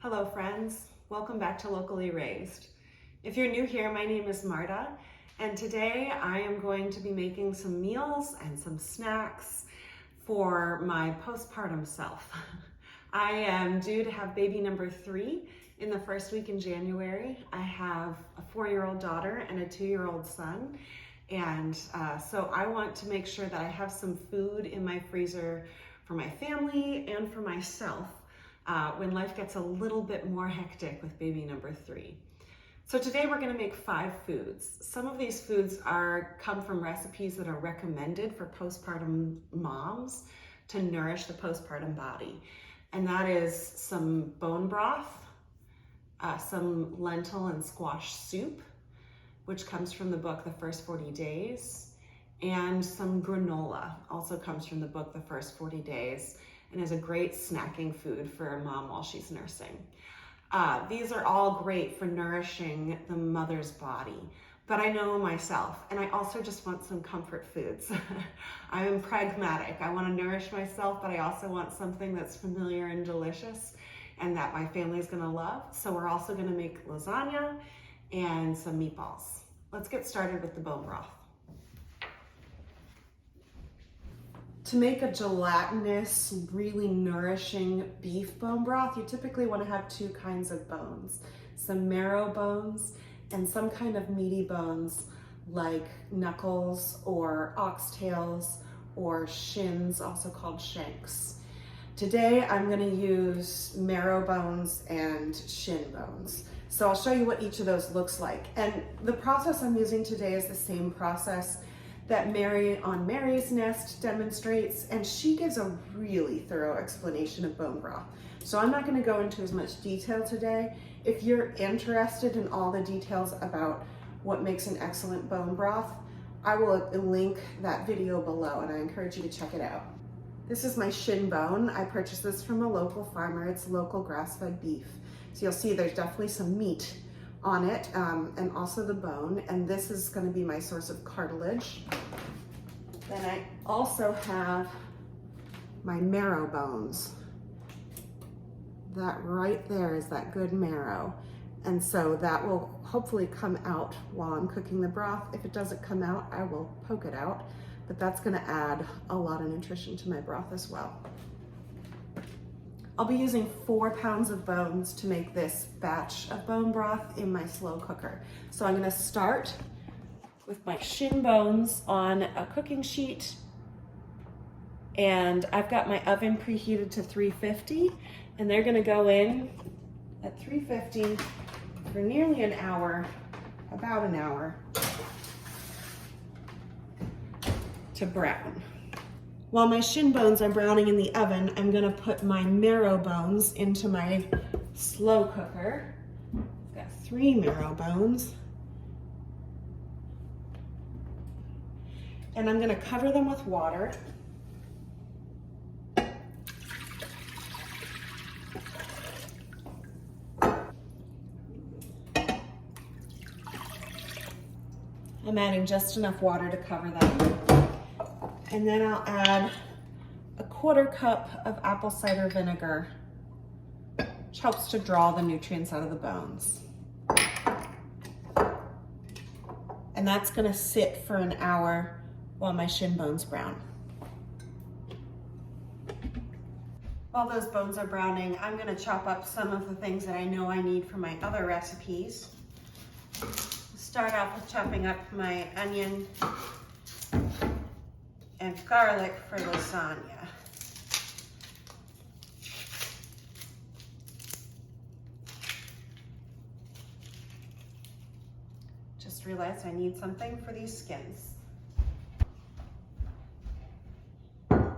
Hello friends, welcome back to Locally Raised. If you're new here, my name is Marta, and today I am going to be making some meals and some snacks for my postpartum self. I am due to have baby number 3 in the first week in January. I have a 4-year-old daughter and a 2-year-old son, and so I want to make sure that I have some food in my freezer for my family and for myself when life gets a little bit more hectic with baby number 3. So today we're going to make 5 foods. Some of these foods come from recipes that are recommended for postpartum moms to nourish the postpartum body. And that is some bone broth, some lentil and squash soup, which comes from the book The First 40 Days, and some granola, also comes from the book The First 40 Days, and is a great snacking food for a mom while she's nursing. These are all great for nourishing the mother's body, but I know myself, and I also just want some comfort foods. I am pragmatic. I want to nourish myself, but I also want something that's familiar and delicious and that my family is going to love. So we're also going to make lasagna and some meatballs. Let's get started with the bone broth. To make a gelatinous, really nourishing beef bone broth, you typically want to have 2 kinds of bones. Some marrow bones and some kind of meaty bones like knuckles or oxtails or shins, also called shanks. Today I'm going to use marrow bones and shin bones. So I'll show you what each of those looks like. And the process I'm using today is the same process that Mary on Mary's Nest demonstrates, and she gives a really thorough explanation of bone broth. So I'm not going to go into as much detail today. If you're interested in all the details about what makes an excellent bone broth, I will link that video below, and I encourage you to check it out. This is my shin bone. I purchased this from a local farmer. It's local grass-fed beef. So you'll see there's definitely some meat on it, and also the bone, and this is going to be my source of cartilage. Then I also have my marrow bones. That right there is that good marrow, and so that will hopefully come out while I'm cooking the broth. If it doesn't come out, I will poke it out, but that's going to add a lot of nutrition to my broth as well. I'll be using 4 pounds of bones to make this batch of bone broth in my slow cooker. So I'm going to start with my shin bones on a cooking sheet, and I've got my oven preheated to 350, and they're going to go in at 350 for nearly an hour, about an hour, to brown. While my shin bones are browning in the oven, I'm going to put my marrow bones into my slow cooker. I've got 3 marrow bones. And I'm going to cover them with water. I'm adding just enough water to cover them. And then I'll add a 1/4 cup of apple cider vinegar, which helps to draw the nutrients out of the bones. And that's going to sit for an hour while my shin bones brown. While those bones are browning, I'm going to chop up some of the things that I know I need for my other recipes. Start off with chopping up my onion and garlic for lasagna. Just realized I need something for these skins. And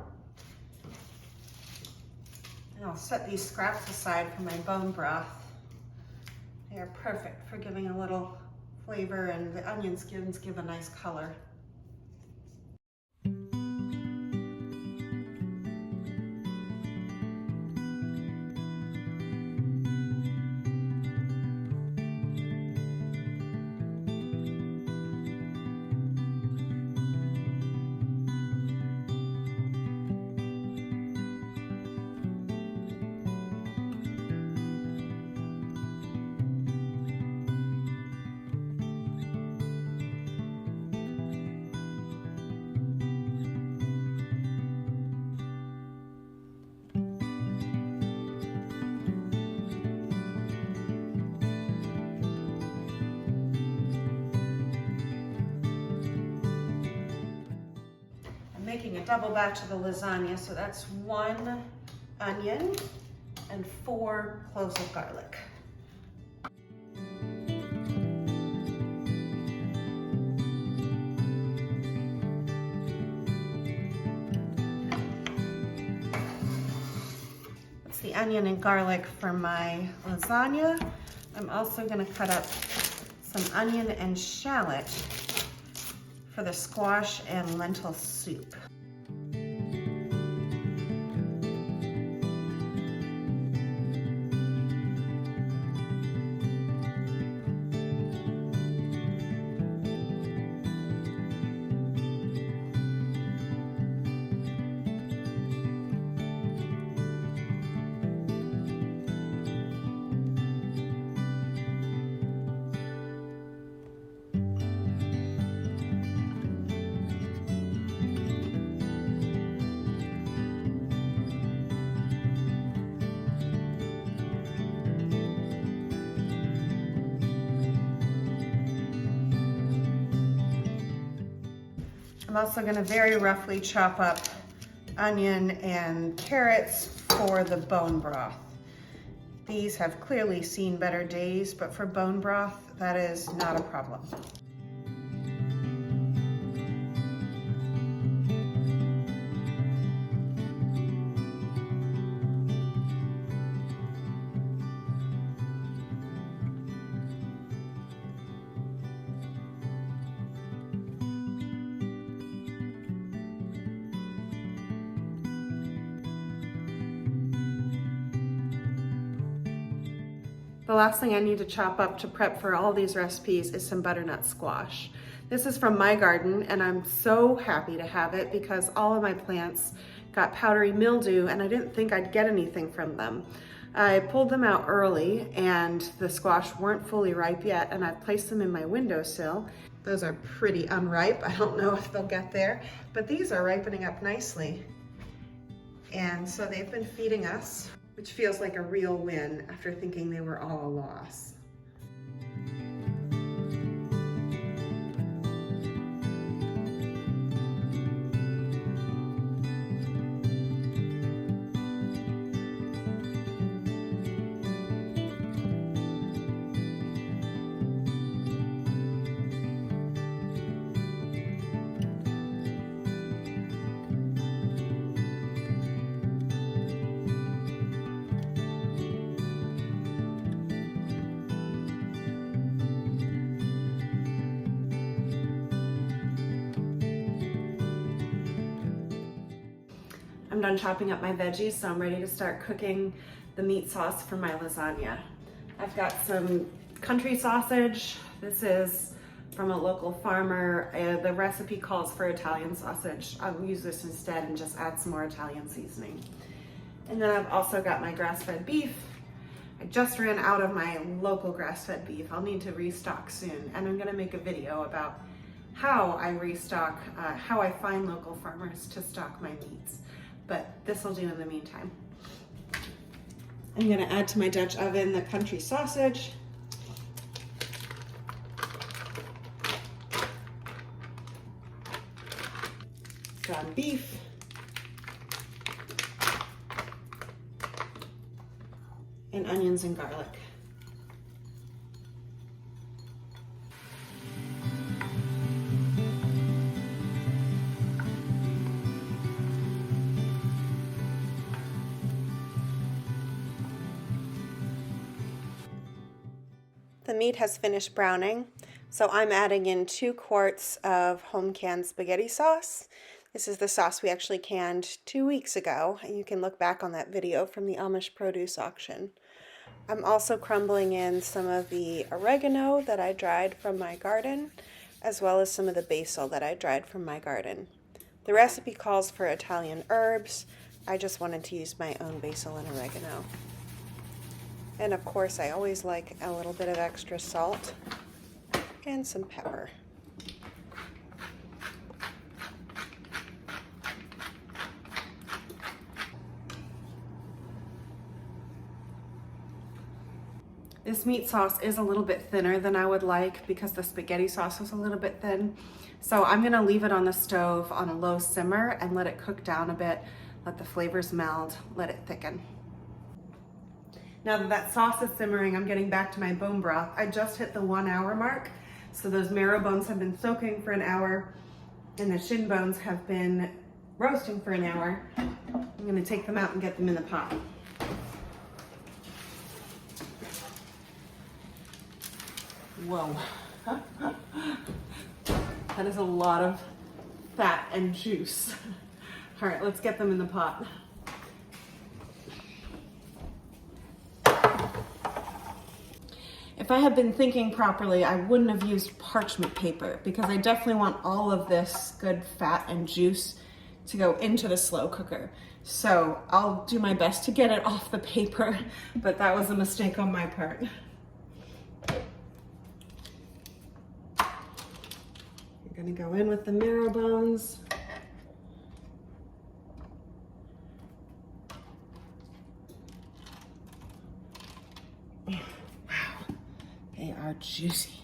I'll set these scraps aside for my bone broth. They are perfect for giving a little flavor, and the onion skins give a nice color. making a double batch of the lasagna, so that's 1 onion and 4 cloves of garlic. That's the onion and garlic for my lasagna. I'm also going to cut up some onion and shallot for the squash and lentil soup. I'm also going to very roughly chop up onion and carrots for the bone broth. These have clearly seen better days, but for bone broth, that is not a problem. The last thing I need to chop up to prep for all these recipes is some butternut squash. This is from my garden, and I'm so happy to have it because all of my plants got powdery mildew and I didn't think I'd get anything from them. I pulled them out early and the squash weren't fully ripe yet, and I've placed them in my windowsill. Those are pretty unripe. I don't know if they'll get there, but these are ripening up nicely. And so they've been feeding us, which feels like a real win after thinking they were all a loss. I'm done chopping up my veggies, so I'm ready to start cooking the meat sauce for my lasagna. I've got some country sausage. This is from a local farmer. The recipe calls for Italian sausage. I'll use this instead and just add some more Italian seasoning. And then I've also got my grass-fed beef. I just ran out of my local grass-fed beef. I'll need to restock soon, and I'm gonna make a video about how I restock, how I find local farmers to stock my meats. But this will do in the meantime. I'm gonna add to my Dutch oven the country sausage. Ground beef. And onions and garlic. The meat has finished browning, so I'm adding in 2 quarts of home canned spaghetti sauce. This is the sauce we actually canned 2 weeks ago, and you can look back on that video from the Amish produce auction. I'm also crumbling in some of the oregano that I dried from my garden, as well as some of the basil that I dried from my garden. The recipe calls for Italian herbs. I just wanted to use my own basil and oregano. And of course, I always like a little bit of extra salt and some pepper. This meat sauce is a little bit thinner than I would like because the spaghetti sauce was a little bit thin. So I'm gonna leave it on the stove on a low simmer and let it cook down a bit, let the flavors meld, let it thicken. Now that that sauce is simmering, I'm getting back to my bone broth. I just hit the 1 hour mark. So those marrow bones have been soaking for an hour and the shin bones have been roasting for an hour. I'm gonna take them out and get them in the pot. Whoa. That is a lot of fat and juice. All right, let's get them in the pot. If I had been thinking properly, I wouldn't have used parchment paper because I definitely want all of this good fat and juice to go into the slow cooker. So I'll do my best to get it off the paper, but that was a mistake on my part. I'm gonna go in with the marrow bones. Oh, wow, they are juicy.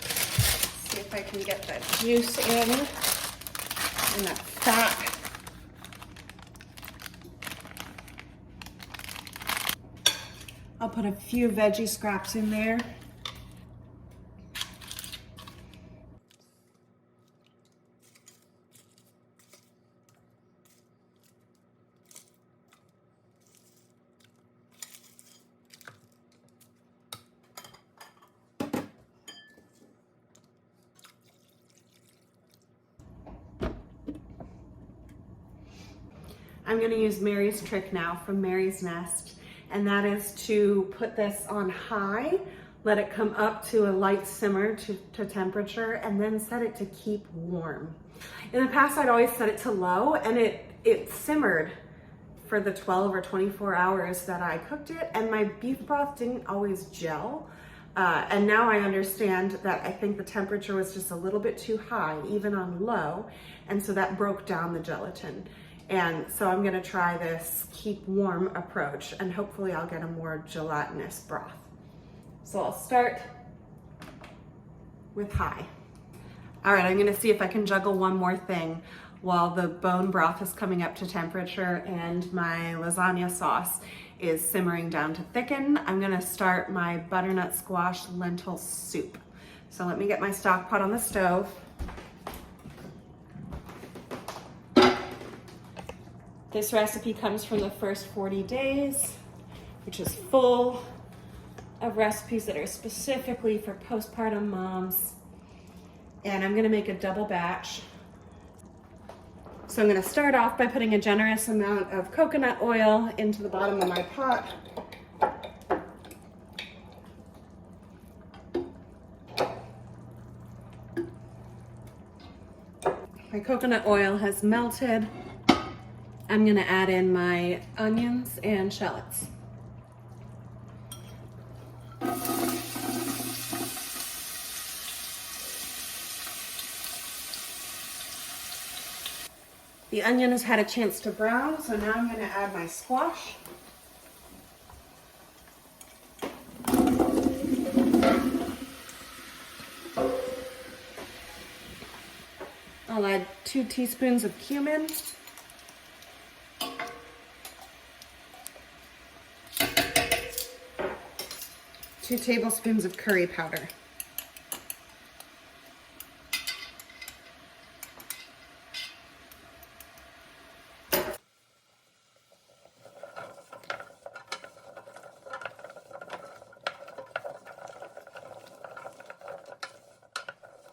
See if I can get that juice in and that fat. I'll put a few veggie scraps in there. I'm gonna use Mary's trick now from Mary's Nest, and that is to put this on high, let it come up to a light simmer to temperature, and then set it to keep warm. In the past, I'd always set it to low, and it simmered for the 12 or 24 hours that I cooked it, and my beef broth didn't always gel. And now I understand that I think the temperature was just a little bit too high, even on low, and so that broke down the gelatin. And so I'm gonna try this keep warm approach, and hopefully I'll get a more gelatinous broth. So I'll start with high. All right, I'm gonna see if I can juggle one more thing while the bone broth is coming up to temperature and my lasagna sauce is simmering down to thicken. I'm gonna start my butternut squash lentil soup. So let me get my stock pot on the stove. This recipe comes from the first 40 days, which is full of recipes that are specifically for postpartum moms. And I'm gonna make a double batch. So I'm gonna start off by putting a generous amount of coconut oil into the bottom of my pot. My coconut oil has melted. I'm gonna add in my onions and shallots. The onion has had a chance to brown, so now I'm gonna add my squash. I'll add 2 teaspoons of cumin. 2 tablespoons of curry powder.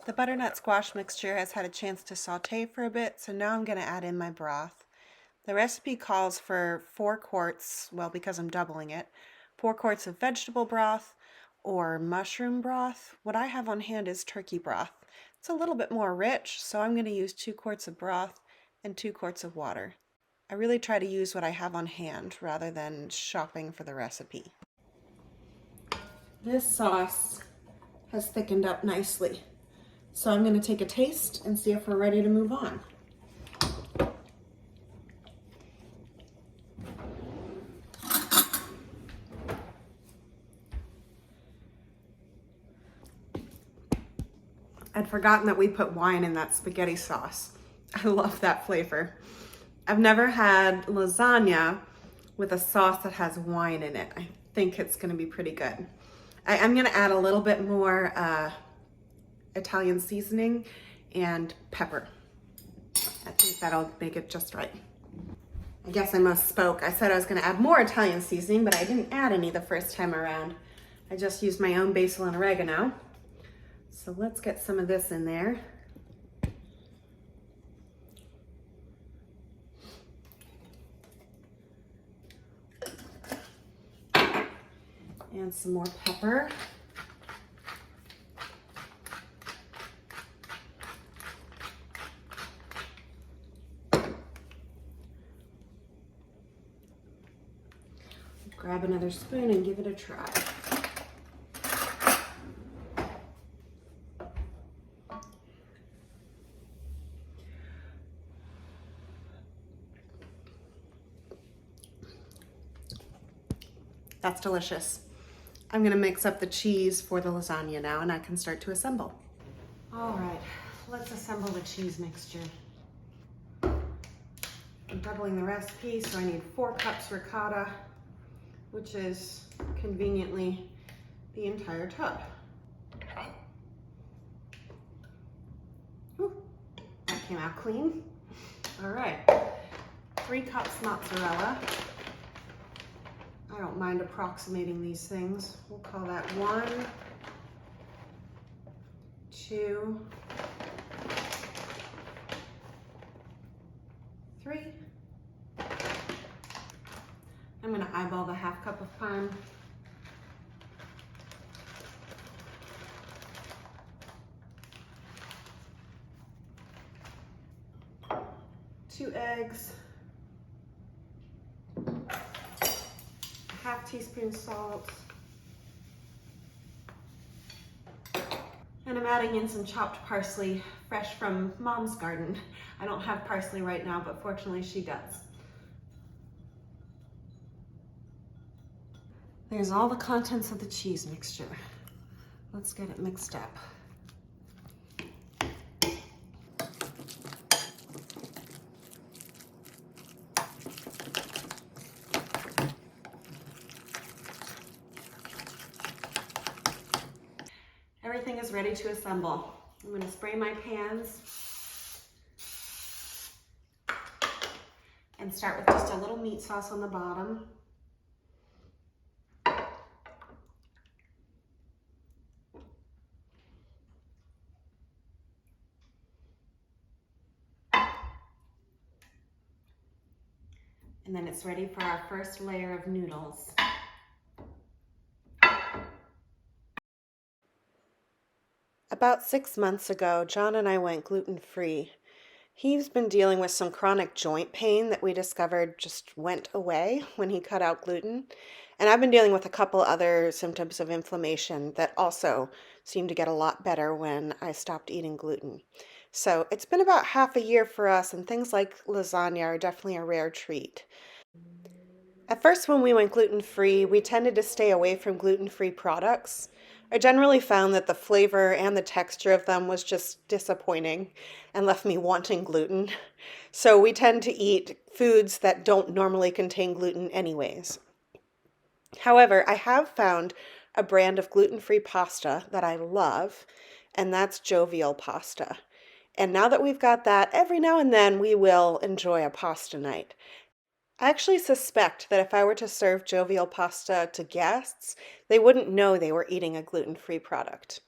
The butternut squash mixture has had a chance to saute for a bit, so now I'm going to add in my broth. The recipe calls for 4 quarts, well, because I'm doubling it, 4 quarts of vegetable broth or mushroom broth. What I have on hand is turkey broth. It's a little bit more rich, so I'm going to use 2 quarts of broth and 2 quarts of water. I really try to use what I have on hand rather than shopping for the recipe. This sauce has thickened up nicely. So I'm going to take a taste and see if we're ready to move on. I'd forgotten that we put wine in that spaghetti sauce. I love that flavor. I've never had lasagna with a sauce that has wine in it. I think it's gonna be pretty good. I'm gonna add a little bit more Italian seasoning and pepper. I think that'll make it just right. I guess I misspoke. I said I was gonna add more Italian seasoning, but I didn't add any the first time around. I just used my own basil and oregano. So let's get some of this in there. And some more pepper. Grab another spoon and give it a try. That's delicious. I'm gonna mix up the cheese for the lasagna now and I can start to assemble. All right, let's assemble the cheese mixture. I'm doubling the recipe, so I need 4 cups ricotta, which is conveniently the entire tub. Ooh, that came out clean. All right, 3 cups mozzarella. I don't mind approximating these things. We'll call that 1, 2, 3. I'm gonna eyeball the 1/2 cup of parm. 2 eggs. 1/2 teaspoon salt. And I'm adding in some chopped parsley, fresh from Mom's garden. I don't have parsley right now, but fortunately she does. There's all the contents of the cheese mixture. Let's get it mixed up. Everything is ready to assemble. I'm going to spray my pans and start with just a little meat sauce on the bottom. And then it's ready for our first layer of noodles. About 6 months ago, John and I went gluten-free. He's been dealing with some chronic joint pain that we discovered just went away when he cut out gluten. And I've been dealing with a couple other symptoms of inflammation that also seem to get a lot better when I stopped eating gluten. So it's been about half a year for us, and things like lasagna are definitely a rare treat. At first, when we went gluten-free, we tended to stay away from gluten-free products. I generally found that the flavor and the texture of them was just disappointing and left me wanting gluten. So we tend to eat foods that don't normally contain gluten anyways. However, I have found a brand of gluten-free pasta that I love, and that's Jovial pasta. And now that we've got that, every now and then we will enjoy a pasta night. I actually suspect that if I were to serve Jovial pasta to guests, they wouldn't know they were eating a gluten-free product.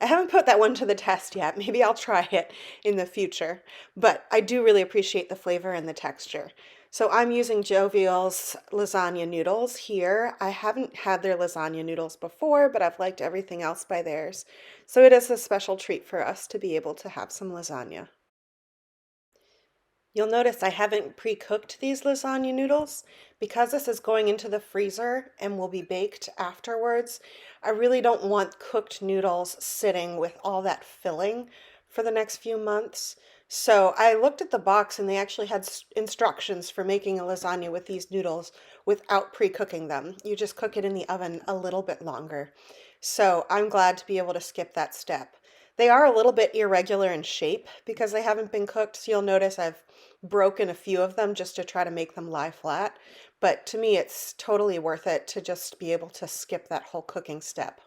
I haven't put that one to the test yet. Maybe I'll try it in the future, but I do really appreciate the flavor and the texture. So I'm using Jovial's lasagna noodles here. I haven't had their lasagna noodles before, but I've liked everything else by theirs. So it is a special treat for us to be able to have some lasagna. You'll notice I haven't pre-cooked these lasagna noodles. Because this is going into the freezer and will be baked afterwards, I really don't want cooked noodles sitting with all that filling for the next few months. So I looked at the box and they actually had instructions for making a lasagna with these noodles without pre-cooking them. You just cook it in the oven a little bit longer. So I'm glad to be able to skip that step. They are a little bit irregular in shape because they haven't been cooked, so you'll notice I've broken a few of them just to try to make them lie flat. But to me, it's totally worth it to just be able to skip that whole cooking step.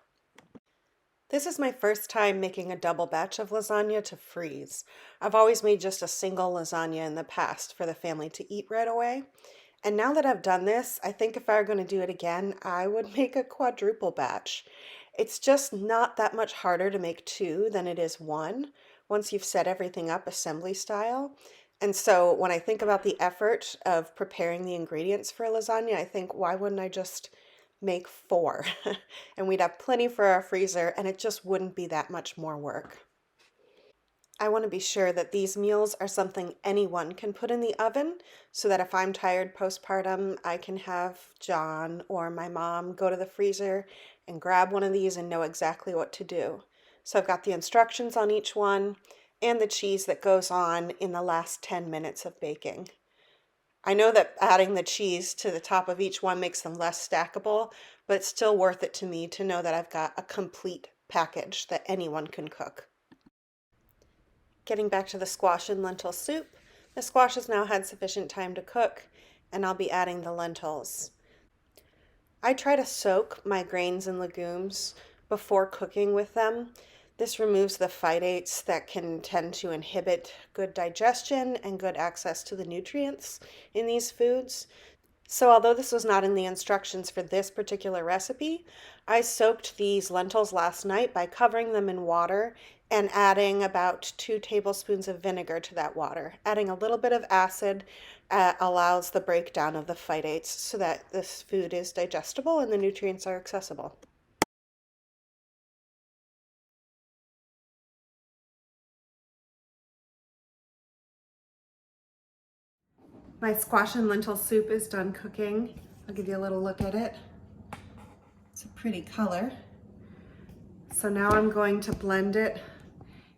This is my first time making a double batch of lasagna to freeze. I've always made just a single lasagna in the past for the family to eat right away. And now that I've done this, I think if I were going to do it again, I would make a quadruple batch. It's just not that much harder to make two than it is one once you've set everything up assembly style. And so when I think about the effort of preparing the ingredients for a lasagna, I think, why wouldn't I just make four? And we'd have plenty for our freezer, and it just wouldn't be that much more work. I want to be sure that these meals are something anyone can put in the oven so that if I'm tired postpartum, I can have John or my mom go to the freezer and grab one of these and know exactly what to do. So I've got the instructions on each one and the cheese that goes on in the last 10 minutes of baking. I know that adding the cheese to the top of each one makes them less stackable, but it's still worth it to me to know that I've got a complete package that anyone can cook. Getting back to the squash and lentil soup, the squash has now had sufficient time to cook, and I'll be adding the lentils. I try to soak my grains and legumes before cooking with them. This removes the phytates that can tend to inhibit good digestion and good access to the nutrients in these foods. So although this was not in the instructions for this particular recipe, I soaked these lentils last night by covering them in water and adding about 2 tablespoons of vinegar to that water. Adding a little bit of acid allows the breakdown of the phytates so that this food is digestible and the nutrients are accessible. My squash and lentil soup is done cooking. I'll give you a little look at it. It's a pretty color. So now I'm going to blend it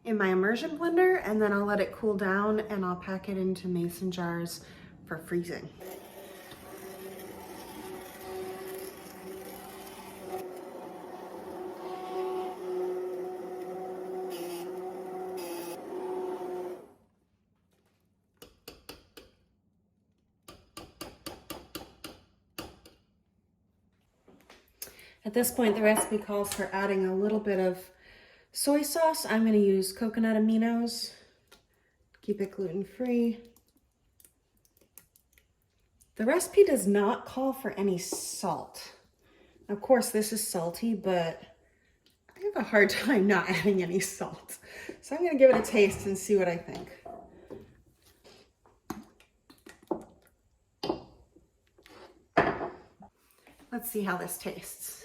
in my immersion blender, and then I'll let it cool down and I'll pack it into mason jars for freezing. At this point, the recipe calls for adding a little bit of soy sauce. I'm going to use coconut aminos. Keep it gluten-free. The recipe does not call for any salt. Of course, this is salty, but I have a hard time not adding any salt. So I'm going to give it a taste and see what I think. Let's see how this tastes.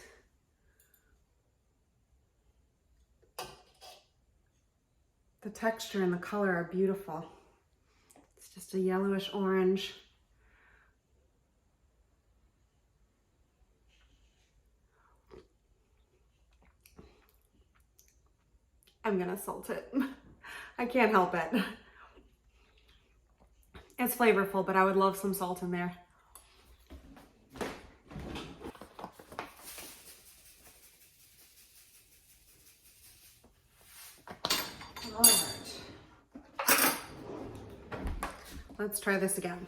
The texture and the color are beautiful. It's just a yellowish orange. I'm gonna salt it. I can't help it. It's flavorful, but I would love some salt in there. All right. Let's try this again.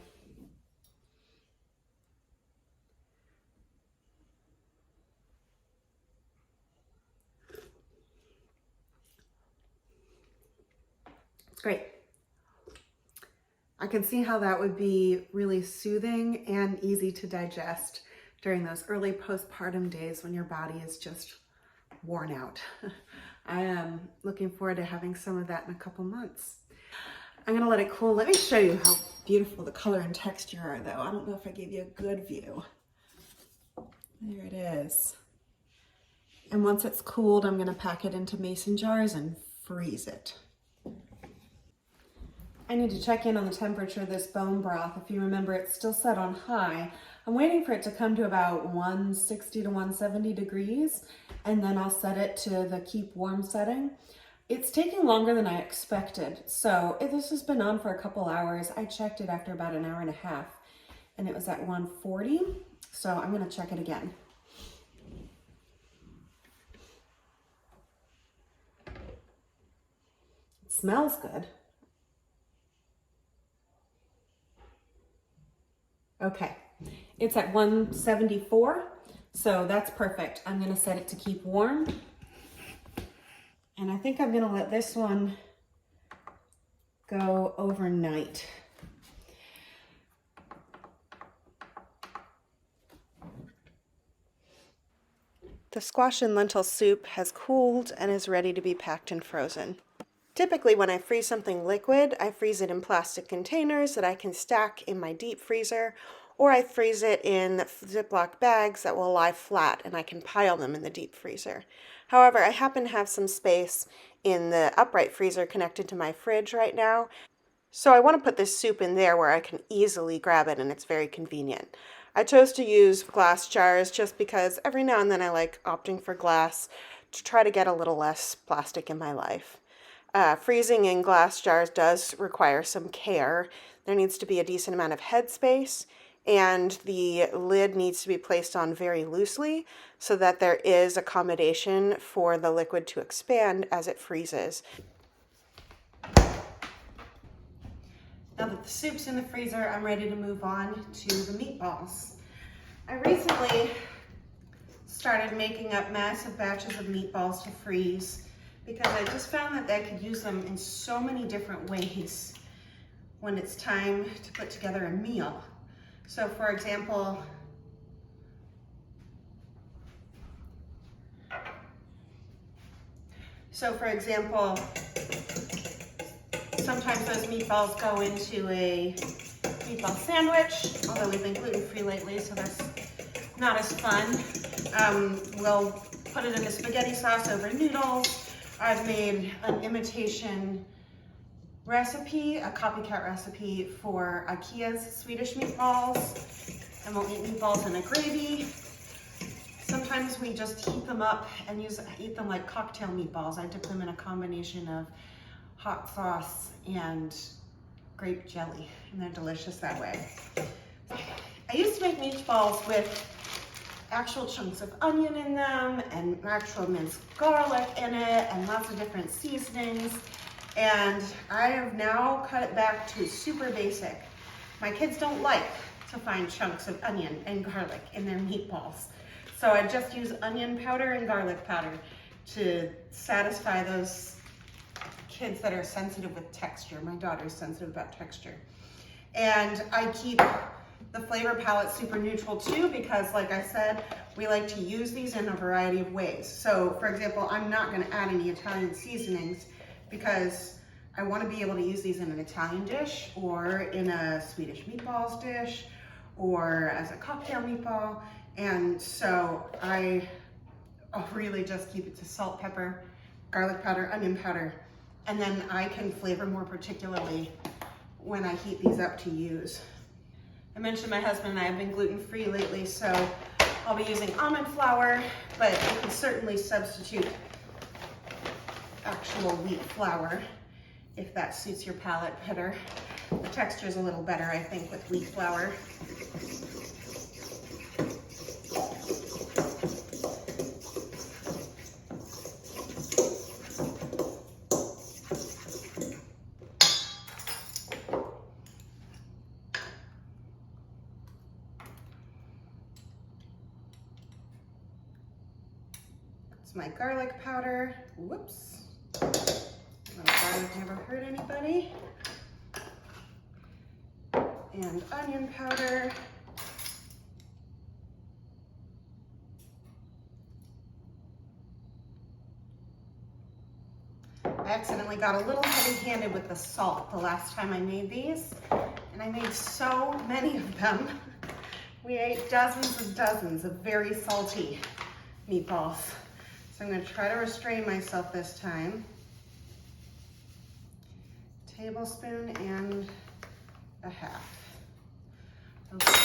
It's great. I can see how that would be really soothing and easy to digest during those early postpartum days when your body is just worn out. I am looking forward to having some of that in a couple months. I'm gonna let it cool. Let me show you how beautiful the color and texture are though. I don't know if I gave you a good view. There it is. And once it's cooled, I'm gonna pack it into mason jars and freeze it. I need to check in on the temperature of this bone broth. If you remember, it's still set on high. I'm waiting for it to come to about 160 to 170 degrees, and then I'll set it to the keep warm setting. It's taking longer than I expected. So this has been on for a couple hours. I checked it after about an hour and a half, and it was at 140. So I'm gonna check it again. smells good. Okay, it's at 174, so that's perfect. I'm gonna set it to keep warm. And I think I'm gonna let this one go overnight. The squash and lentil soup has cooled and is ready to be packed and frozen. Typically when I freeze something liquid, I freeze it in plastic containers that I can stack in my deep freezer, or I freeze it in Ziploc bags that will lie flat and I can pile them in the deep freezer. However, I happen to have some space in the upright freezer connected to my fridge right now, so I want to put this soup in there where I can easily grab it and it's very convenient. I chose to use glass jars just because every now and then I like opting for glass to try to get a little less plastic in my life. Freezing in glass jars does require some care. There needs to be a decent amount of headspace, and the lid needs to be placed on very loosely so that there is accommodation for the liquid to expand as it freezes. Now that the soup's in the freezer, I'm ready to move on to the meatballs. I recently started making up massive batches of meatballs to freeze because I just found that I could use them in so many different ways when it's time to put together a meal. So for example, sometimes those meatballs go into a meatball sandwich, although we've been gluten-free lately, so that's not as fun. We'll put it in a spaghetti sauce over noodles. I've made an imitation recipe, a copycat recipe for IKEA's Swedish meatballs, and we'll eat meatballs in a gravy. Sometimes we just heat them up and eat them like cocktail meatballs. I dip them in a combination of hot sauce and grape jelly, and they're delicious that way. I used to make meatballs with actual chunks of onion in them and actual minced garlic in it and lots of different seasonings. And I have now cut it back to super basic. My kids don't like to find chunks of onion and garlic in their meatballs. So I just use onion powder and garlic powder to satisfy those kids that are sensitive with texture. My daughter's sensitive about texture. And I keep the flavor palette super neutral too, because like I said, we like to use these in a variety of ways. So for example, I'm not gonna add any Italian seasonings because I want to be able to use these in an Italian dish or in a Swedish meatballs dish or as a cocktail meatball. And so I really just keep it to salt, pepper, garlic powder, onion powder, and then I can flavor more particularly when I heat these up to use. I mentioned my husband and I have been gluten-free lately, so I'll be using almond flour, but you can certainly substitute actual wheat flour if that suits your palate better. The texture is a little better, I think, with wheat flour. It's my garlic powder. Whoops. Garlic never hurt anybody. And onion powder. I accidentally got a little heavy-handed with the salt the last time I made these, and I made so many of them. We ate dozens and dozens of very salty meatballs. So I'm going to try to restrain myself this time. Tablespoon and a half. Okay.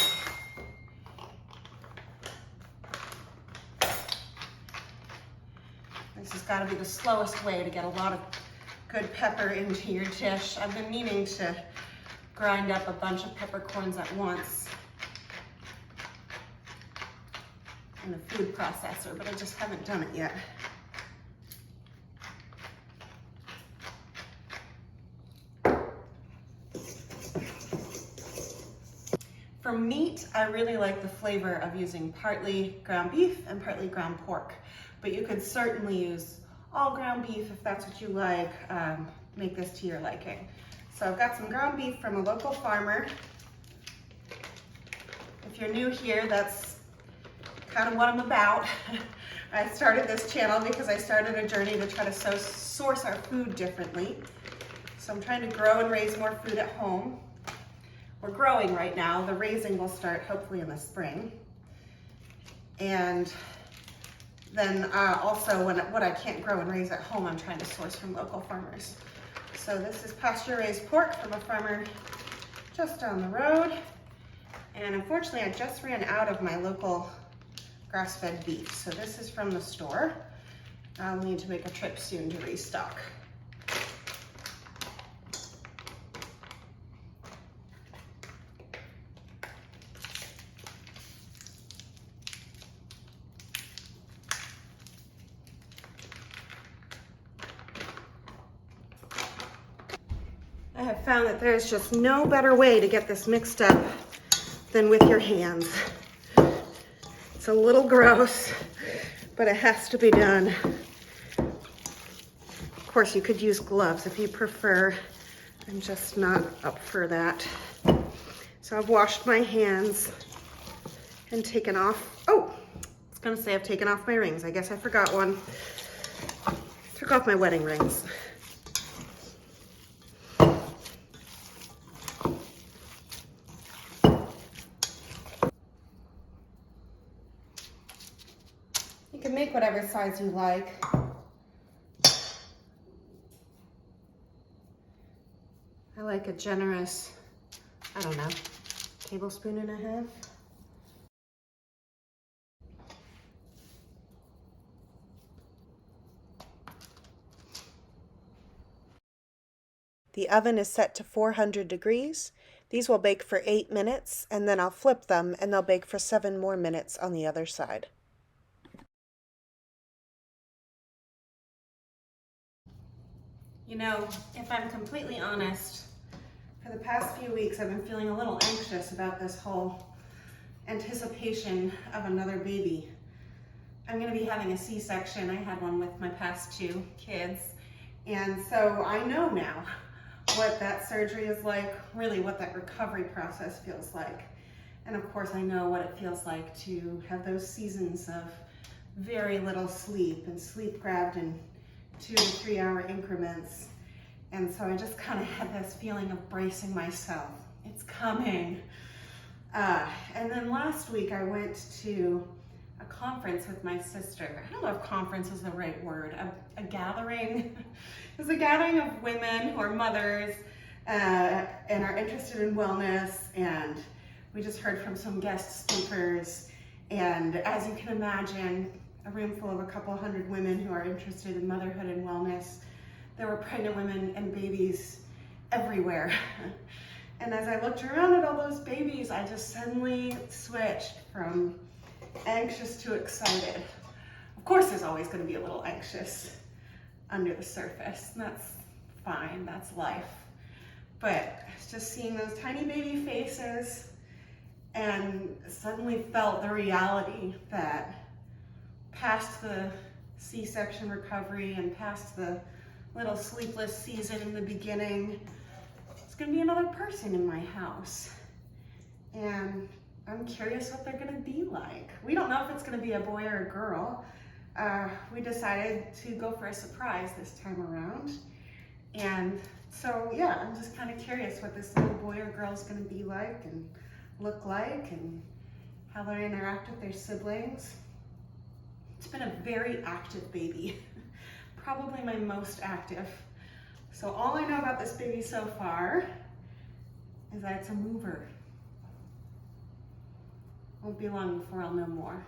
This has got to be the slowest way to get a lot of good pepper into your dish. I've been meaning to grind up a bunch of peppercorns at once in a food processor, but I just haven't done it yet. I really like the flavor of using partly ground beef and partly ground pork, but you could certainly use all ground beef if that's what you like. Make this to your liking. So I've got some ground beef from a local farmer. If you're new here, that's kind of what I'm about. I started this channel because I started a journey to try to source our food differently. So I'm trying to grow and raise more food at home. We're growing right now. The raising will start hopefully in the spring. And then also what I can't grow and raise at home, I'm trying to source from local farmers. So this is pasture raised pork from a farmer just down the road. And unfortunately, I just ran out of my local grass-fed beef. So this is from the store. I'll need to make a trip soon to restock. I have found that there's just no better way to get this mixed up than with your hands. It's a little gross, but it has to be done. Of course, you could use gloves if you prefer. I'm just not up for that. So I've washed my hands and taken off, oh, I was gonna say I've taken off my rings. I guess I forgot one. Took off my wedding rings. You can make whatever size you like. I like a generous, I don't know, tablespoon and a half. The oven is set to 400 degrees. These will bake for 8 minutes, and then I'll flip them and they'll bake for 7 more minutes on the other side. You know, if I'm completely honest, for the past few weeks I've been feeling a little anxious about this whole anticipation of another baby. I'm going to be having a C-section. I had one with my past 2 kids, and so I know now what that surgery is like, really what that recovery process feels like. And of course I know what it feels like to have those seasons of very little sleep and sleep grabbed in 2 to 3 hour increments. And so I just kind of had this feeling of bracing myself. It's coming. And then last week I went to a conference with my sister. I don't know if conference is the right word. A gathering. It was a gathering of women who are mothers and are interested in wellness. And we just heard from some guest speakers. And as you can imagine, a room full of a couple hundred women who are interested in motherhood and wellness. There were pregnant women and babies everywhere. And as I looked around at all those babies, I just suddenly switched from anxious to excited. Of course, there's always going to be a little anxious under the surface. That's fine, that's life. But just seeing those tiny baby faces and suddenly felt the reality that past the C-section recovery and past the little sleepless season in the beginning, it's gonna be another person in my house. And I'm curious what they're gonna be like. We don't know if it's gonna be a boy or a girl. We decided to go for a surprise this time around. And so yeah, I'm just kind of curious what this little boy or girl is gonna be like and look like and how they interact with their siblings. It's been a very active baby. Probably my most active. So all I know about this baby so far is that it's a mover. Won't be long before I'll know more.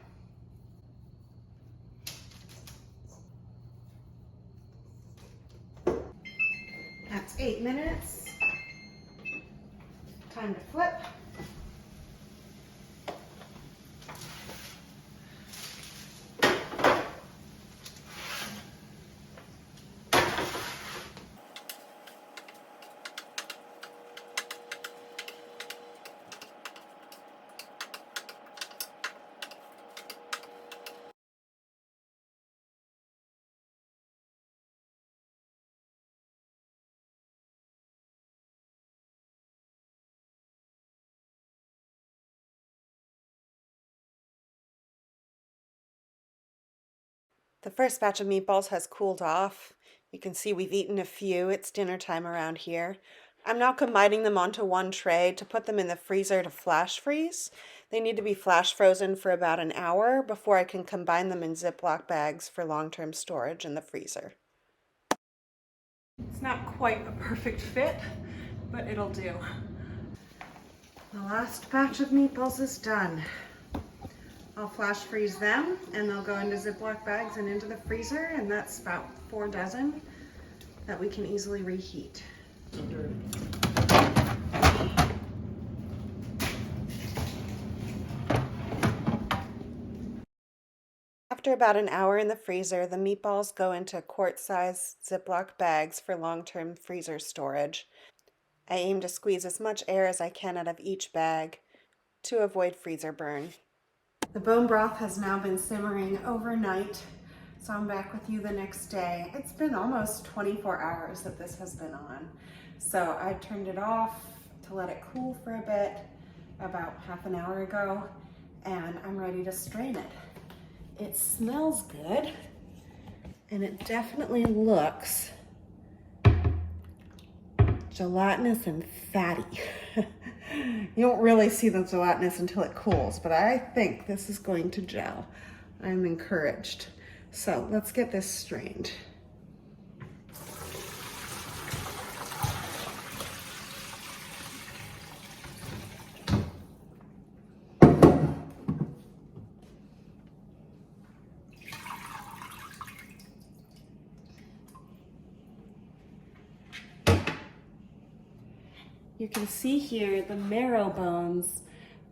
That's 8 minutes. Time to flip. The first batch of meatballs has cooled off. You can see we've eaten a few. It's dinner time around here. I'm now combining them onto one tray to put them in the freezer to flash freeze. They need to be flash frozen for about an hour before I can combine them in Ziploc bags for long-term storage in the freezer. It's not quite a perfect fit, but it'll do. The last batch of meatballs is done. I'll flash freeze them and they'll go into Ziploc bags and into the freezer, and that's about 4 dozen that we can easily reheat. After about an hour in the freezer, the meatballs go into quart-size Ziploc bags for long-term freezer storage. I aim to squeeze as much air as I can out of each bag to avoid freezer burn. The bone broth has now been simmering overnight, so I'm back with you the next day. It's been almost 24 hours that this has been on. So I turned it off to let it cool for a bit about half an hour ago, and I'm ready to strain it. It smells good, and it definitely looks gelatinous and fatty. You don't really see the gelatinous until it cools, but I think this is going to gel. I'm encouraged. So let's get this strained. You can see here the marrow bones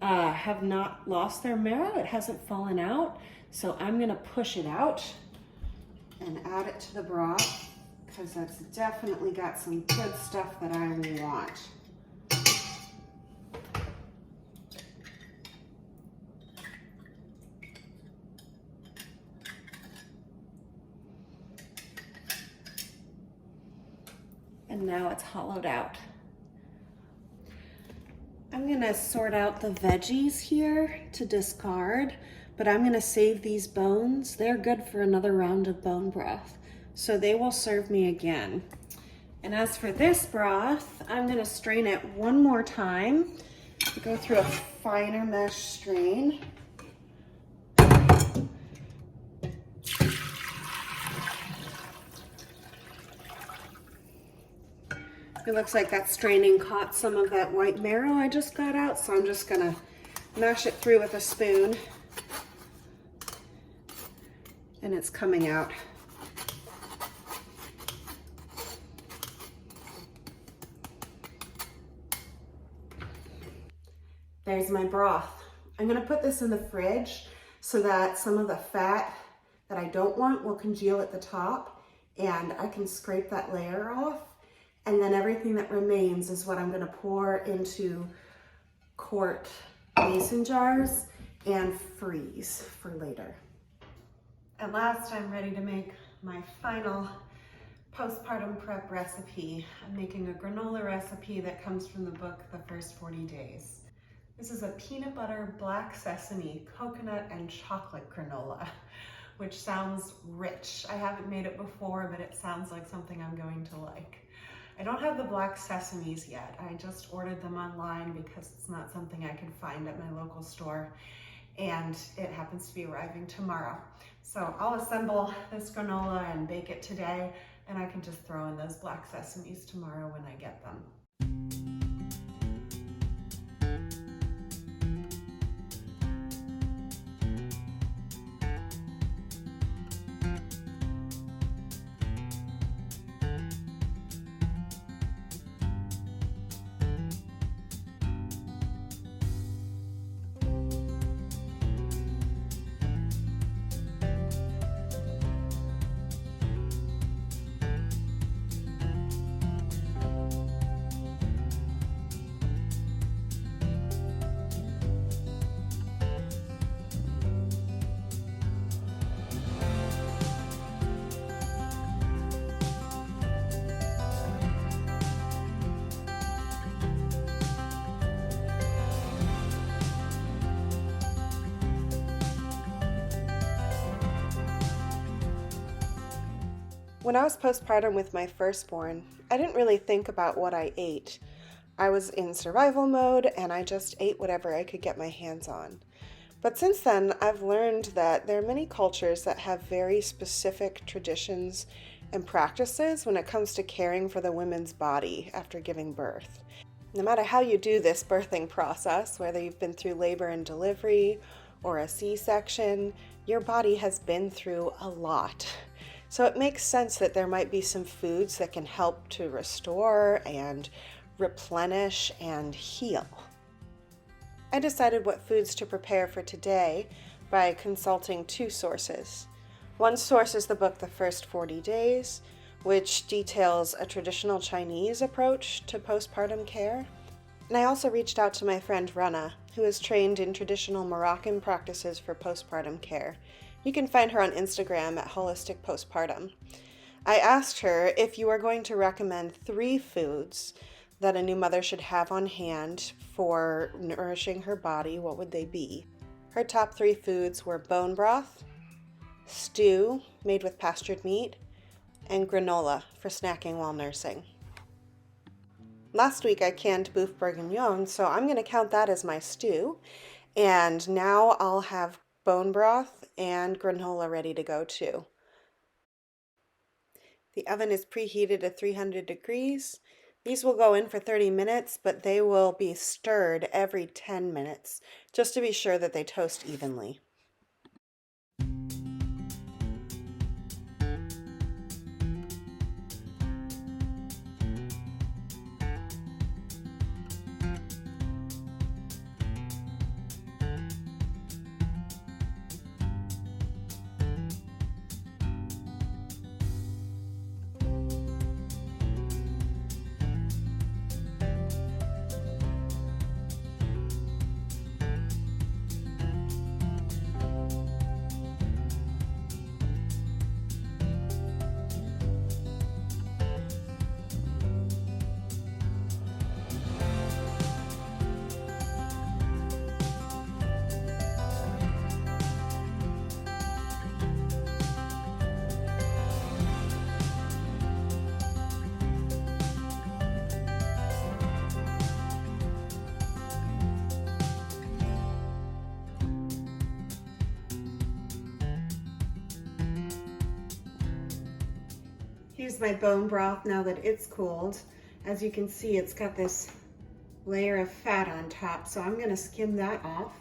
have not lost their marrow. It hasn't fallen out. So I'm gonna push it out and add it to the broth because that's definitely got some good stuff that I want. And now it's hollowed out. I'm gonna sort out the veggies here to discard, but I'm gonna save these bones. They're good for another round of bone broth, so they will serve me again. And as for this broth, I'm gonna strain it one more time, go through a finer mesh strain. It looks like that straining caught some of that white marrow I just got out, so I'm just gonna mash it through with a spoon. And it's coming out. There's my broth. I'm gonna put this in the fridge so that some of the fat that I don't want will congeal at the top, and I can scrape that layer off. And then everything that remains is what I'm gonna pour into quart mason jars and freeze for later. At last, I'm ready to make my final postpartum prep recipe. I'm making a granola recipe that comes from the book, The First 40 Days. This is a peanut butter, black sesame, coconut, and chocolate granola, which sounds rich. I haven't made it before, but it sounds like something I'm going to like. I don't have the black sesames yet. I just ordered them online because it's not something I could find at my local store, and it happens to be arriving tomorrow. So I'll assemble this granola and bake it today, and I can just throw in those black sesames tomorrow when I get them. When I was postpartum with my firstborn, I didn't really think about what I ate. I was in survival mode and I just ate whatever I could get my hands on. But since then, I've learned that there are many cultures that have very specific traditions and practices when it comes to caring for the woman's body after giving birth. No matter how you do this birthing process, whether you've been through labor and delivery or a C-section, your body has been through a lot. So it makes sense that there might be some foods that can help to restore and replenish and heal. I decided what foods to prepare for today by consulting two sources. One source is the book The First 40 Days, which details a traditional Chinese approach to postpartum care. And I also reached out to my friend Rana, who is trained in traditional Moroccan practices for postpartum care. You can find her on Instagram at Holistic Postpartum. I asked her if you are going to recommend 3 foods that a new mother should have on hand for nourishing her body, what would they be? Her top 3 foods were bone broth, stew made with pastured meat, and granola for snacking while nursing. Last week I canned boeuf bourguignon, so I'm going to count that as my stew. And now I'll have bone broth and granola ready to go too. The oven is preheated to 300 degrees. These will go in for 30 minutes, but they will be stirred every 10 minutes, just to be sure that they toast evenly. Here's my bone broth now that it's cooled. As you can see, it's got this layer of fat on top, so I'm going to skim that off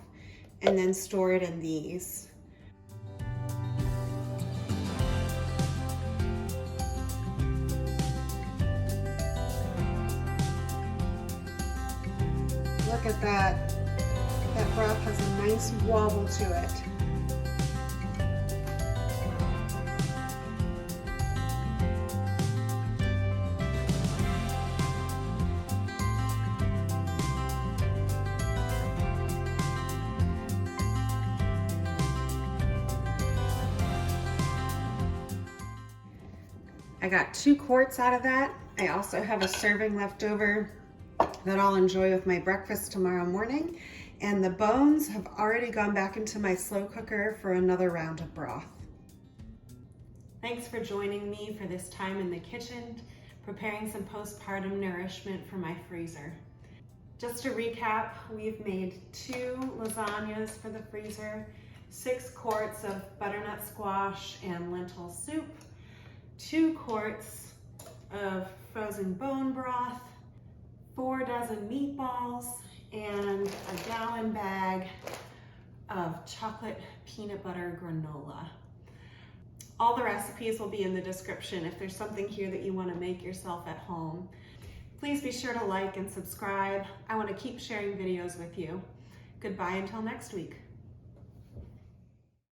and then store it in these. Look at that. That broth has a nice wobble to it. I got 2 quarts out of that. I also have a serving left over that I'll enjoy with my breakfast tomorrow morning. And the bones have already gone back into my slow cooker for another round of broth. Thanks for joining me for this time in the kitchen, preparing some postpartum nourishment for my freezer. Just to recap, we've made 2 lasagnas for the freezer, 6 quarts of butternut squash and lentil soup, 2 quarts of frozen bone broth, 4 dozen meatballs, and a gallon bag of chocolate peanut butter granola. All the recipes will be in the description if there's something here that you want to make yourself at home. Please be sure to like and subscribe. I want to keep sharing videos with you. Goodbye until next week.